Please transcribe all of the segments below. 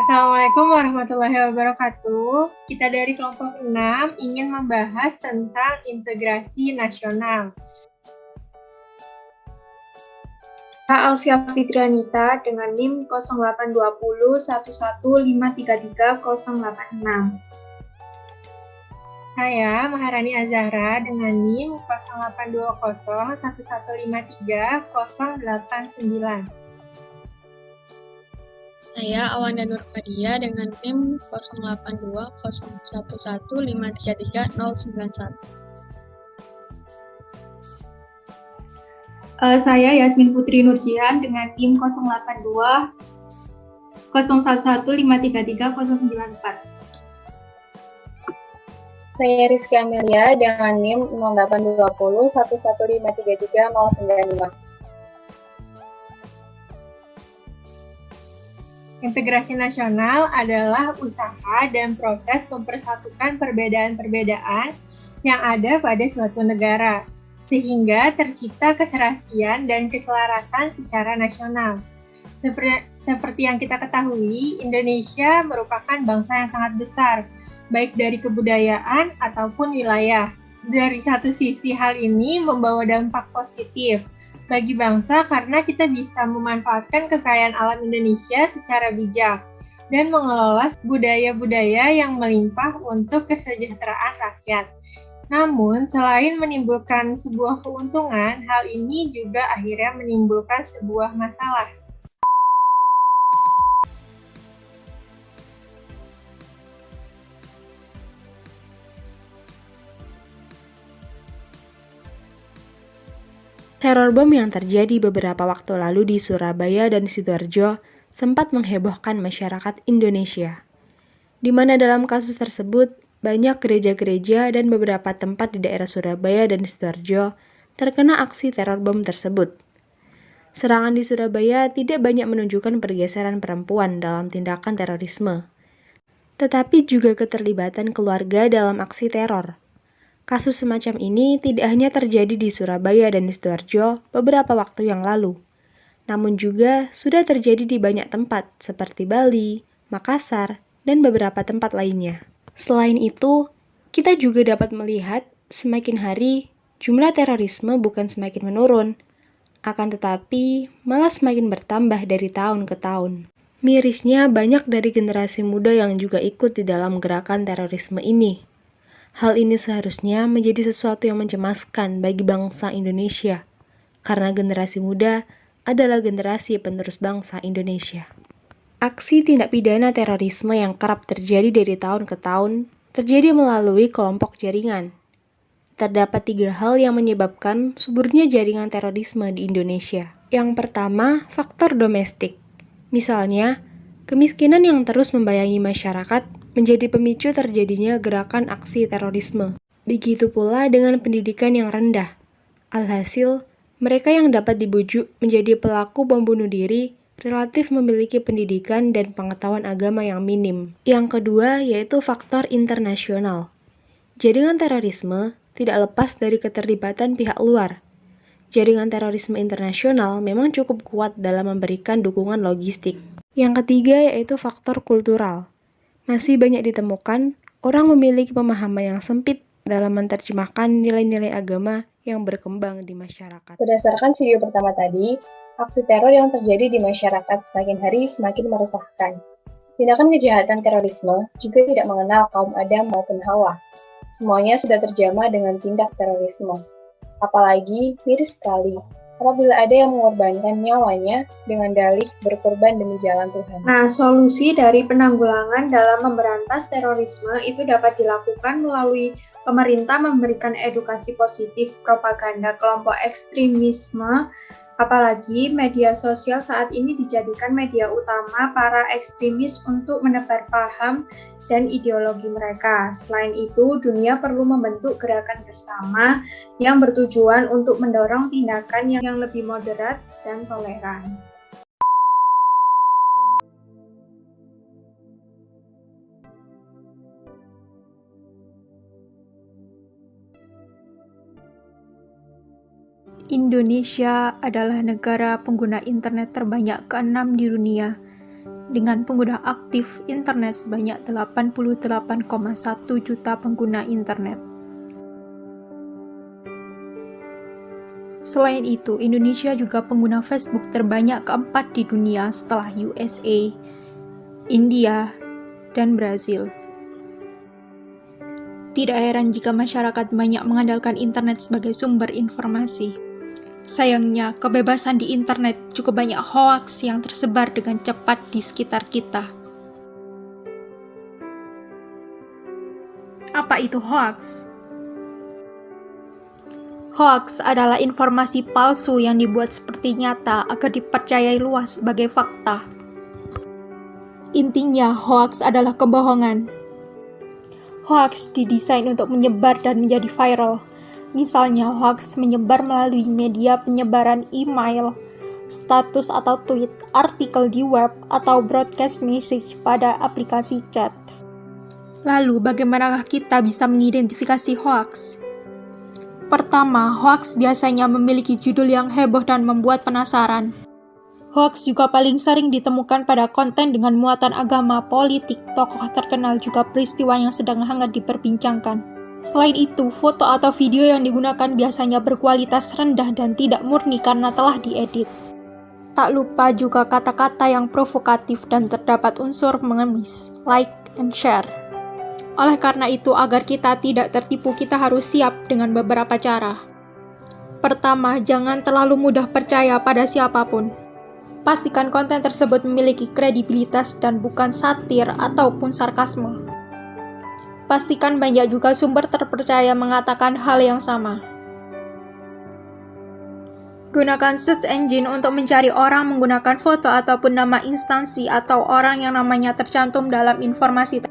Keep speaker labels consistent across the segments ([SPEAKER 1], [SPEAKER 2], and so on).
[SPEAKER 1] Assalamualaikum warahmatullahi wabarakatuh. Kita dari kelompok 6 ingin membahas tentang integrasi nasional. Kak Alfia Fitranita dengan NIM 082011533086. Saya Maharani Azahra dengan NIM 082011533089.
[SPEAKER 2] Saya Awanda Nur Fadia dengan NIM 082011533091.
[SPEAKER 3] Saya Yasmin Putri Nurjihan dengan NIM 082011533094.
[SPEAKER 4] Saya Rizky Amelia dengan NIM 082011533095.
[SPEAKER 1] Integrasi nasional adalah usaha dan proses mempersatukan perbedaan-perbedaan yang ada pada suatu negara, sehingga tercipta keserasian dan keselarasan secara nasional. Seperti yang kita ketahui, Indonesia merupakan bangsa yang sangat besar, baik dari kebudayaan ataupun wilayah. Dari satu sisi, hal ini membawa dampak positif bagi bangsa karena kita bisa memanfaatkan kekayaan alam Indonesia secara bijak dan mengelola budaya-budaya yang melimpah untuk kesejahteraan rakyat. Namun, selain menimbulkan sebuah keuntungan, hal ini juga akhirnya menimbulkan sebuah masalah.
[SPEAKER 5] Teror bom yang terjadi beberapa waktu lalu di Surabaya dan Sidoarjo sempat menghebohkan masyarakat Indonesia, di mana dalam kasus tersebut banyak gereja-gereja dan beberapa tempat di daerah Surabaya dan Sidoarjo terkena aksi teror bom tersebut. Serangan di Surabaya tidak banyak menunjukkan pergeseran perempuan dalam tindakan terorisme, tetapi juga keterlibatan keluarga dalam aksi teror. Kasus semacam ini tidak hanya terjadi di Surabaya dan Sidoarjo beberapa waktu yang lalu, namun juga sudah terjadi di banyak tempat seperti Bali, Makassar, dan beberapa tempat lainnya. Selain itu, kita juga dapat melihat semakin hari jumlah terorisme bukan semakin menurun, akan tetapi malah semakin bertambah dari tahun ke tahun. Mirisnya banyak dari generasi muda yang juga ikut di dalam gerakan terorisme ini. Hal ini seharusnya menjadi sesuatu yang mencemaskan bagi bangsa Indonesia, karena generasi muda adalah generasi penerus bangsa Indonesia. Aksi tindak pidana terorisme yang kerap terjadi dari tahun ke tahun terjadi melalui kelompok jaringan. Terdapat 3 hal yang menyebabkan suburnya jaringan terorisme di Indonesia. Yang pertama, faktor domestik. Misalnya, kemiskinan yang terus membayangi masyarakat menjadi pemicu terjadinya gerakan aksi terorisme. Begitu pula dengan pendidikan yang rendah. Alhasil, mereka yang dapat dibujuk menjadi pelaku bom bunuh diri relatif memiliki pendidikan dan pengetahuan agama yang minim. Yang kedua yaitu faktor internasional. Jaringan terorisme tidak lepas dari keterlibatan pihak luar. Jaringan terorisme internasional memang cukup kuat dalam memberikan dukungan logistik. Yang ketiga yaitu faktor kultural. Masih banyak ditemukan orang memiliki pemahaman yang sempit dalam menerjemahkan nilai-nilai agama yang berkembang di masyarakat.
[SPEAKER 4] Berdasarkan video pertama tadi, aksi teror yang terjadi di masyarakat semakin hari semakin meresahkan. Tindakan kejahatan terorisme juga tidak mengenal kaum Adam maupun Hawa. Semuanya sudah terjamah dengan tindak terorisme. Apalagi, miris sekali apabila ada yang mengorbankan nyawanya dengan dalih berkorban demi jalan Tuhan.
[SPEAKER 3] Nah, solusi dari penanggulangan dalam memberantas terorisme itu dapat dilakukan melalui pemerintah memberikan edukasi positif propaganda kelompok ekstremisme, apalagi media sosial saat ini dijadikan media utama para ekstremis untuk menebar paham dan ideologi mereka. Selain itu, dunia perlu membentuk gerakan bersama yang bertujuan untuk mendorong tindakan yang lebih moderat dan toleran.
[SPEAKER 6] Indonesia adalah negara pengguna internet terbanyak ke-6 di dunia. dengan pengguna aktif internet sebanyak 88,1 juta pengguna internet. Selain itu, Indonesia juga pengguna Facebook terbanyak keempat di dunia setelah USA, India, dan Brazil. Tidak heran jika masyarakat banyak mengandalkan internet sebagai sumber informasi. Sayangnya, kebebasan di internet cukup banyak hoaks yang tersebar dengan cepat di sekitar kita. Apa itu hoaks? Hoaks adalah informasi palsu yang dibuat seperti nyata agar dipercayai luas sebagai fakta. Intinya, hoaks adalah kebohongan. Hoaks didesain untuk menyebar dan menjadi viral. Misalnya, hoaks menyebar melalui media penyebaran email, status atau tweet, artikel di web, atau broadcast message pada aplikasi chat. Lalu, bagaimanakah kita bisa mengidentifikasi hoaks? Pertama, hoaks biasanya memiliki judul yang heboh dan membuat penasaran. Hoaks juga paling sering ditemukan pada konten dengan muatan agama, politik, tokoh terkenal, juga peristiwa yang sedang hangat diperbincangkan. Selain itu, foto atau video yang digunakan biasanya berkualitas rendah dan tidak murni karena telah diedit. Tak lupa juga kata-kata yang provokatif dan terdapat unsur mengemis, like and share. Oleh karena itu, agar kita tidak tertipu, kita harus siap dengan beberapa cara. Pertama, jangan terlalu mudah percaya pada siapapun. Pastikan konten tersebut memiliki kredibilitas dan bukan satir ataupun sarkasme. Pastikan banyak juga sumber terpercaya mengatakan hal yang sama. Gunakan search engine untuk mencari orang menggunakan foto ataupun nama instansi atau orang yang namanya tercantum dalam informasi.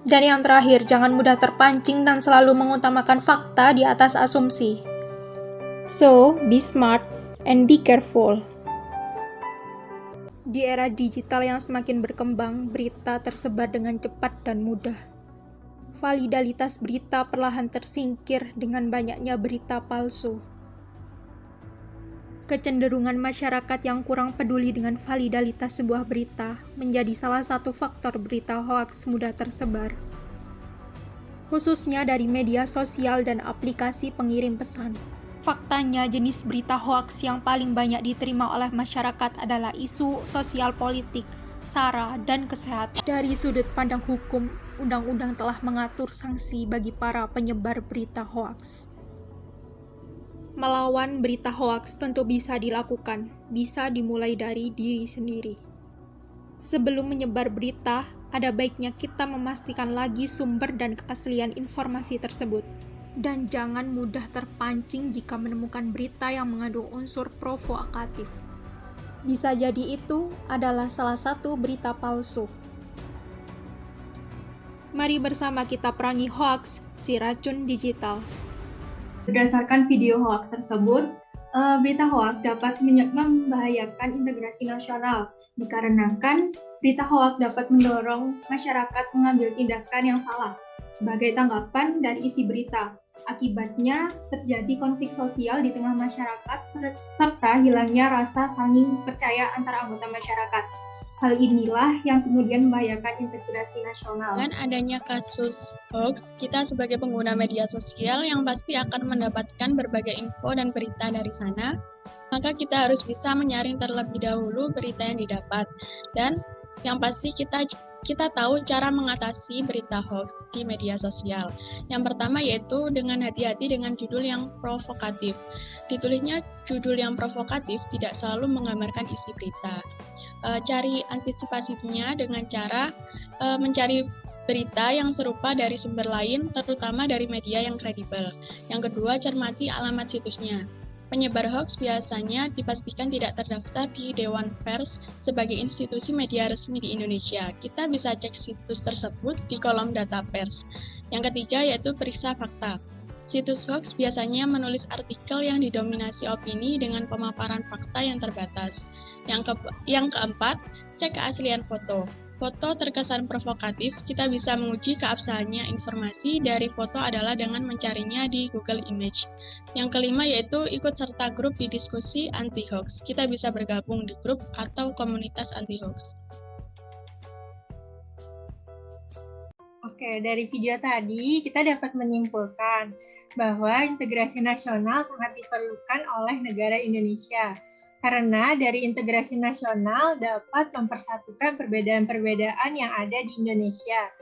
[SPEAKER 6] Dan yang terakhir, jangan mudah terpancing dan selalu mengutamakan fakta di atas asumsi. So, be smart and be careful. Di era digital yang semakin berkembang, berita tersebar dengan cepat dan mudah. Validalitas berita perlahan tersingkir dengan banyaknya berita palsu. Kecenderungan masyarakat yang kurang peduli dengan validalitas sebuah berita menjadi salah satu faktor berita hoaks mudah tersebar. Khususnya dari media sosial dan aplikasi pengirim pesan. Faktanya, jenis berita hoaks yang paling banyak diterima oleh masyarakat adalah isu sosial politik, SARA, dan kesehatan. Dari sudut pandang hukum, undang-undang telah mengatur sanksi bagi para penyebar berita hoaks. Melawan berita hoaks tentu bisa dilakukan, bisa dimulai dari diri sendiri. Sebelum menyebar berita, ada baiknya kita memastikan lagi sumber dan keaslian informasi tersebut. Dan jangan mudah terpancing jika menemukan berita yang mengandung unsur provokatif. Bisa jadi itu adalah salah satu berita palsu. Mari bersama kita perangi hoaks, si racun digital.
[SPEAKER 1] Berdasarkan video hoaks tersebut, berita hoaks dapat membahayakan integrasi nasional, dikarenakan berita hoaks dapat mendorong masyarakat mengambil tindakan yang salah sebagai tanggapan dari isi berita. Akibatnya, terjadi konflik sosial di tengah masyarakat serta hilangnya rasa saling percaya antara anggota masyarakat. Hal inilah yang kemudian membahayakan integrasi nasional.
[SPEAKER 2] Dengan adanya kasus hoax, kita sebagai pengguna media sosial yang pasti akan mendapatkan berbagai info dan berita dari sana, maka kita harus bisa menyaring terlebih dahulu berita yang didapat. Dan yang pasti kita tahu cara mengatasi berita hoax di media sosial. Yang pertama yaitu dengan hati-hati dengan judul yang provokatif. Ditulisnya judul yang provokatif tidak selalu menggambarkan isi berita. Cari antisipasinya dengan cara mencari berita yang serupa dari sumber lain, terutama dari media yang kredibel. Yang kedua, cermati alamat situsnya. Penyebar hoax biasanya dipastikan tidak terdaftar di Dewan Pers sebagai institusi media resmi di Indonesia. Kita bisa cek situs tersebut di kolom data pers. Yang ketiga yaitu periksa fakta. Situs hoax biasanya menulis artikel yang didominasi opini dengan pemaparan fakta yang terbatas. Yang keempat, cek keaslian foto. Foto terkesan provokatif, kita bisa menguji keabsahannya. Informasi dari foto adalah dengan mencarinya di Google Image. Yang kelima yaitu ikut serta grup di diskusi anti-hoax. Kita bisa bergabung di grup atau komunitas anti-hoax.
[SPEAKER 1] Oke, dari video tadi kita dapat menyimpulkan bahwa integrasi nasional sangat diperlukan oleh negara Indonesia. Karena dari integrasi nasional dapat mempersatukan perbedaan-perbedaan yang ada di Indonesia.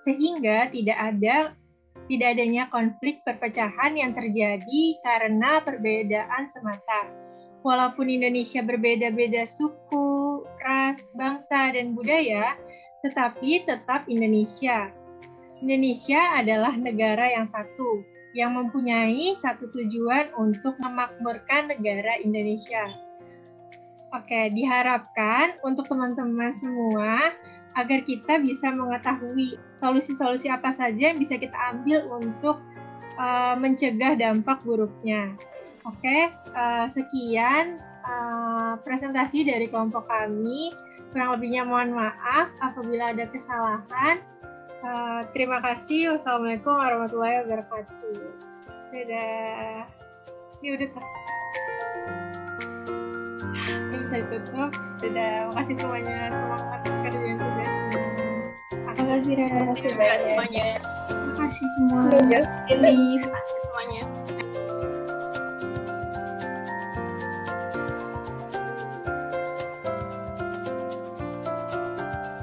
[SPEAKER 1] Sehingga tidak adanya konflik perpecahan yang terjadi karena perbedaan semata. Walaupun Indonesia berbeda-beda suku, ras, bangsa, dan budaya, tetapi tetap Indonesia. Indonesia adalah negara yang satu, yang mempunyai satu tujuan untuk memakmurkan negara Indonesia. Oke, diharapkan untuk teman-teman semua agar kita bisa mengetahui solusi-solusi apa saja yang bisa kita ambil untuk mencegah dampak buruknya. Oke, sekian presentasi dari kelompok kami. Kurang lebihnya mohon maaf apabila ada kesalahan. Terima kasih. Wassalamualaikum warahmatullahi wabarakatuh. Dadah. Ini udah ini bisa ditutup. Dadah. Makasih semuanya. Semangat kerjaan tugasnya.
[SPEAKER 3] Terima kasih
[SPEAKER 2] Terima kasih semuanya.
[SPEAKER 1] Terima kasih semua.
[SPEAKER 4] Terima kasih.
[SPEAKER 2] Terima kasih semuanya.